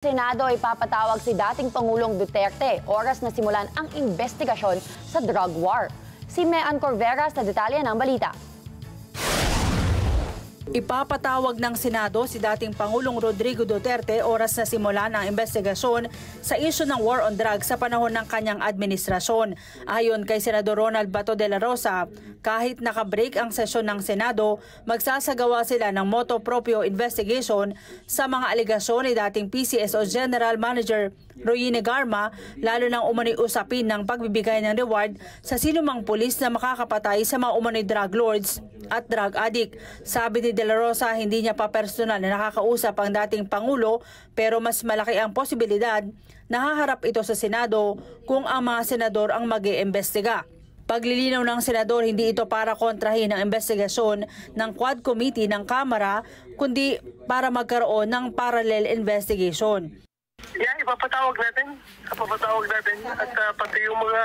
Senado ay papatawag si dating Pangulong Duterte oras na simulan ang investigasyon sa drug war. Si Mean Corvera sa detalye ng balita. Ipapatawag ng Senado si dating Pangulong Rodrigo Duterte oras na simulan ang investigasyon sa isyu ng war on drugs sa panahon ng kanyang administrasyon. Ayon kay Senador Ronald Bato de la Rosa, kahit nakabreak ang sesyon ng Senado, magsasagawa sila ng motu proprio investigation sa mga aligasyon ni dating PCSO General Manager Royine Garma, lalo ng umano'y usapin ng pagbibigay ng reward sa sinumang pulis na makakapatay sa mga umano'y drug lords at drug addict. Sabi ni De La Rosa, hindi niya pa personal na nakakausap ang dating Pangulo, pero mas malaki ang posibilidad na haharap ito sa Senado kung ang mga senador ang mag-iimbestiga. Paglilinaw ng senador, hindi ito para kontrahin ang investigasyon ng Quad Committee ng Kamara, kundi para magkaroon ng parallel investigation. Ipapatawag natin. At pati yung mga,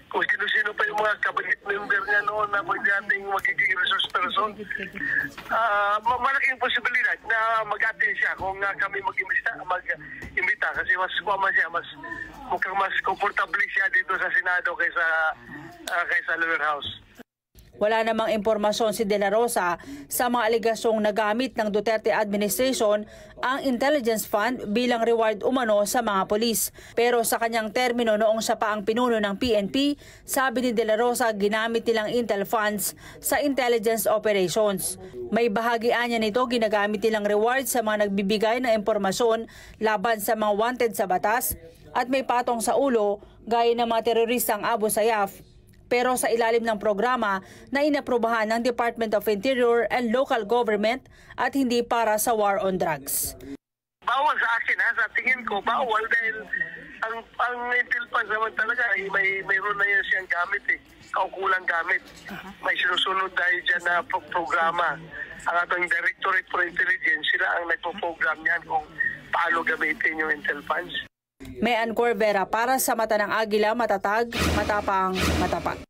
kung sino-sino pa yung mga cabinet member niya noon na pwede nating magiging resource person. Malaking posibilidad na mag-attend siya kung kami mag-imbita kasi mas kuwama siya, mukhang mas comfortable siya dito sa Senado kaysa lower house. Wala namang impormasyon si De La Rosa sa mga aligasyong nagamit ng Duterte administration ang intelligence fund bilang reward umano sa mga polis. Pero sa kanyang termino noong siya pa ang pinuno ng PNP, sabi ni De La Rosa ginamit nilang intel funds sa intelligence operations. May bahagian niya nito ginagamit nilang reward sa mga nagbibigay ng impormasyon laban sa mga wanted sa batas at may patong sa ulo gaya ng mga teroristang Abu Sayyaf, pero sa ilalim ng programa na inaprubahan ng Department of Interior and Local Government at hindi para sa war on drugs. Bawal sa akin, sa tingin ko, bawal dahil ang intel funds naman talaga, mayroon na yan siyang gamit kaukulang gamit. May sinusunod dahil dyan na programa. Ang ating Directorate for Intelligence, sila ang nagpo-program niyan kung paano gamitin yung intel funds. Mean Corvera para sa Mata ng Agila, matatag, matapang, matapat.